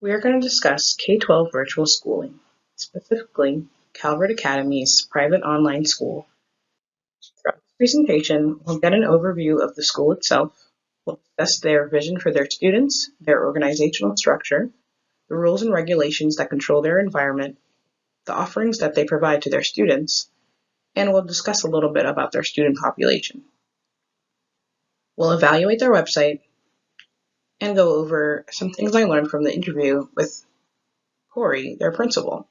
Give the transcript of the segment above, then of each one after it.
We are going to discuss K-12 virtual schooling, specifically Calvert Academy's private online school. Throughout this presentation, we'll get an overview of the school itself, we'll discuss their vision for their students, their organizational structure, the rules and regulations that control their environment, the offerings that they provide to their students, and we'll discuss a little bit about their student population. We'll evaluate their website and go over some things I learned from the interview with Corey, their principal,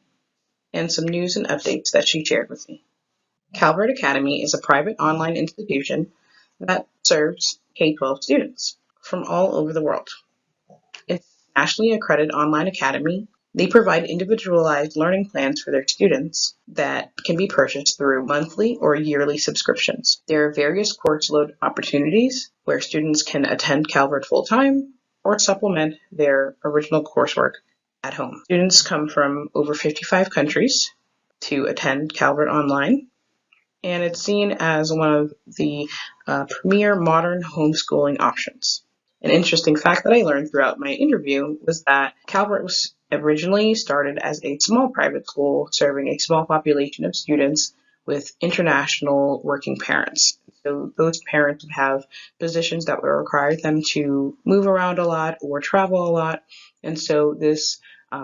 and some news and updates that she shared with me. Calvert Academy is a private online institution that serves K-12 students from all over the world. It's a nationally accredited online academy. They provide individualized learning plans for their students that can be purchased through monthly or yearly subscriptions. There are various course load opportunities where students can attend Calvert full-time or supplement their original coursework at home. Students come from over 55 countries to attend Calvert Online, and it's seen as one of the premier modern homeschooling options. An interesting fact that I learned throughout my interview was that Calvert was originally started as a small private school serving a small population of students with international working parents. So those parents would have positions that would require them to move around a lot or travel a lot. And so this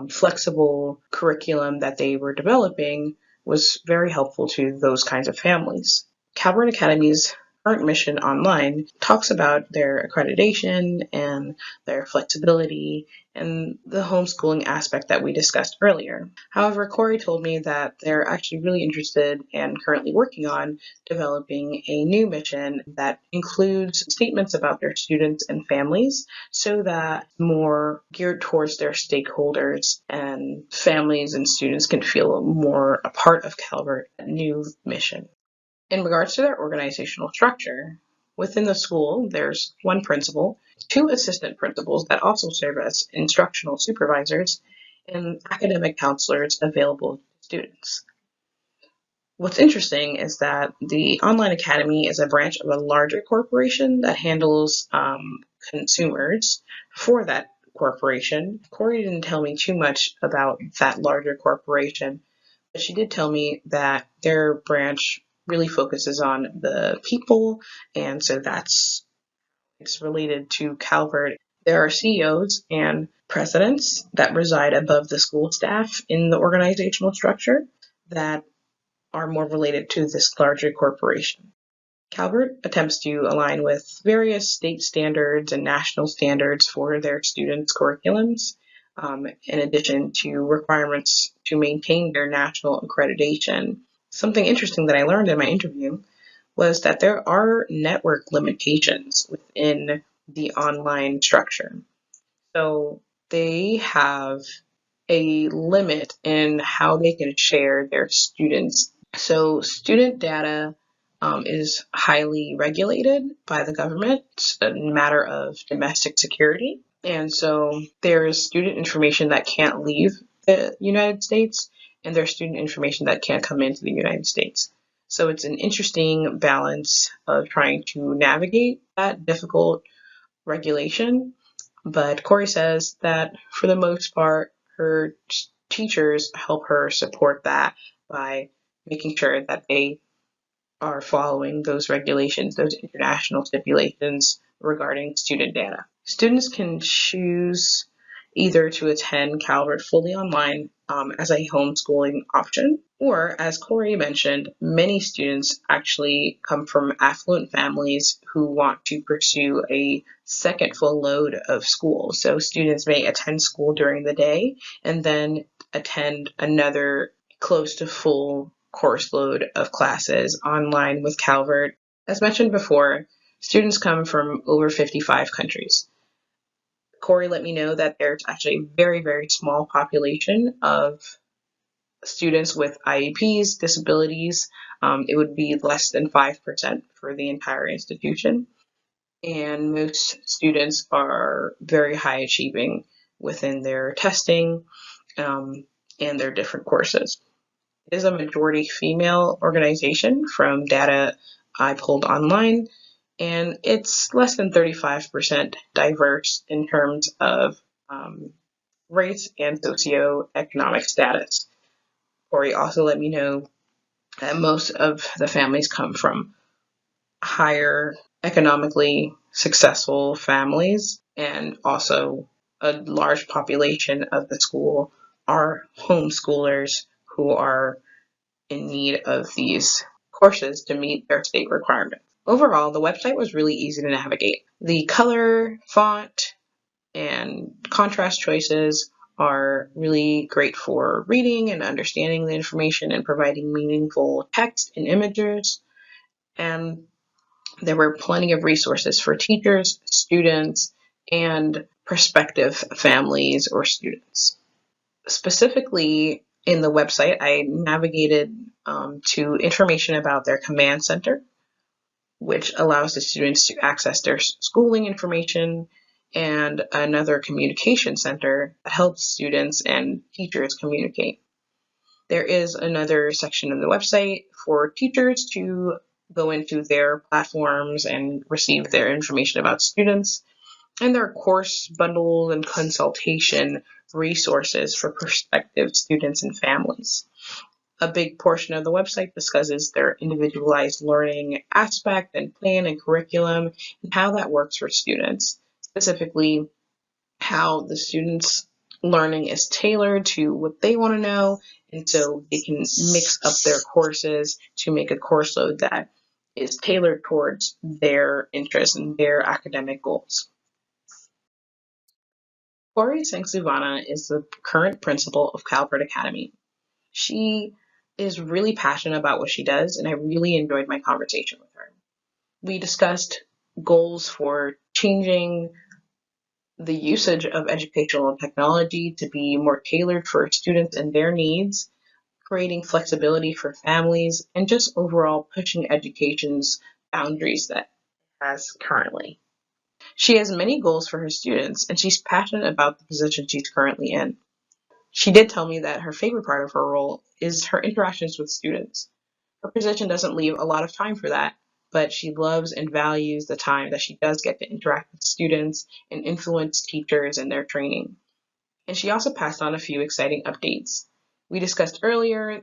flexible curriculum that they were developing was very helpful to those kinds of families. Calvert Academy's current mission online talks about their accreditation and their flexibility and the homeschooling aspect that we discussed earlier. However, Corey told me that they're actually really interested and currently working on developing a new mission that includes statements about their students and families so that more geared towards their stakeholders and families and students can feel more a part of Calvert's new mission. In regards to their organizational structure, within the school, there's one principal, two assistant principals that also serve as instructional supervisors, and academic counselors available to students. What's interesting is that the online academy is a branch of a larger corporation that handles consumers for that corporation. Corey didn't tell me too much about that larger corporation, but she did tell me that their branch really focuses on the people, and so it's related to Calvert. There are CEOs and presidents that reside above the school staff in the organizational structure that are more related to this larger corporation. Calvert attempts to align with various state standards and national standards for their students' curriculums, in addition to requirements to maintain their national accreditation. Something interesting that I learned in my interview was that there are network limitations within the online structure. So they have a limit in how they can share their students. So student data is highly regulated by the government. It's a matter of domestic security. And so there is student information that can't leave the United States, and there's student information that can't come into the United States. So it's an interesting balance of trying to navigate that difficult regulation. But Corey says that for the most part, her teachers help her support that by making sure that they are following those regulations, those international stipulations regarding student data. Students can choose either to attend Calvert fully online as a homeschooling option, or as Corey mentioned, many students actually come from affluent families who want to pursue a second full load of school. So students may attend school during the day and then attend another close to full course load of classes online with Calvert. As mentioned before, students come from over 55 countries. Corey let me know that there's actually a very, very small population of students with IEPs, disabilities. It would be less than 5% for the entire institution. And most students are very high achieving within their testing and their different courses. It is a majority female organization from data I pulled online, and it's less than 35% diverse in terms of race, and socioeconomic status. Corey also let me know that most of the families come from higher economically successful families, and also a large population of the school are homeschoolers who are in need of these courses to meet their state requirements. Overall, the website was really easy to navigate. The color, font, and contrast choices are really great for reading and understanding the information and providing meaningful text and images. And there were plenty of resources for teachers, students, and prospective families or students. Specifically, in the website, I navigated to information about their command center, which allows the students to access their schooling information, and another communication center that helps students and teachers communicate. There is another section of the website for teachers to go into their platforms and receive their information about students, and there are course bundles and consultation resources for prospective students and families. A big portion of the website discusses their individualized learning aspect and plan and curriculum and how that works for students, specifically how the students' learning is tailored to what they want to know, and so they can mix up their courses to make a course load that is tailored towards their interests and their academic goals. Corey Sangsuvana is the current principal of Calvert Academy. She is really passionate about what she does, and I really enjoyed my conversation with her. We discussed goals for changing the usage of educational technology to be more tailored for students and their needs, creating flexibility for families, and just overall pushing education's boundaries that it has currently. She has many goals for her students, and she's passionate about the position she's currently in. She did tell me that her favorite part of her role is her interactions with students. Her position doesn't leave a lot of time for that, but she loves and values the time that she does get to interact with students and influence teachers in their training. And she also passed on a few exciting updates. We discussed earlier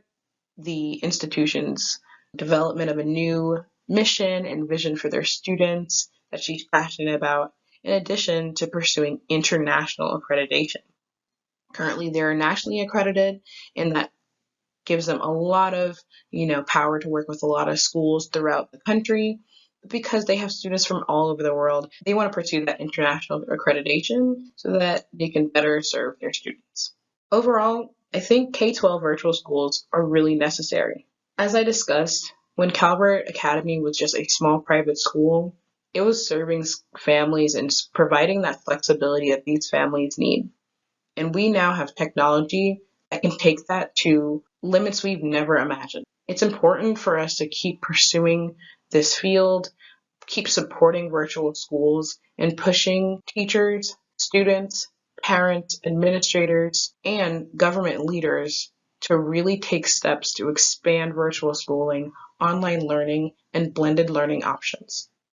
the institution's development of a new mission and vision for their students that she's passionate about, in addition to pursuing international accreditation. Currently, they're nationally accredited, and that gives them a lot of, power to work with a lot of schools throughout the country. Because they have students from all over the world, they want to pursue that international accreditation so that they can better serve their students. Overall, I think K-12 virtual schools are really necessary. As I discussed, when Calvert Academy was just a small private school, it was serving families and providing that flexibility that these families need. And we now have technology that can take that to limits we've never imagined. It's important for us to keep pursuing this field, keep supporting virtual schools, and pushing teachers, students, parents, administrators, and government leaders to really take steps to expand virtual schooling, online learning, and blended learning options.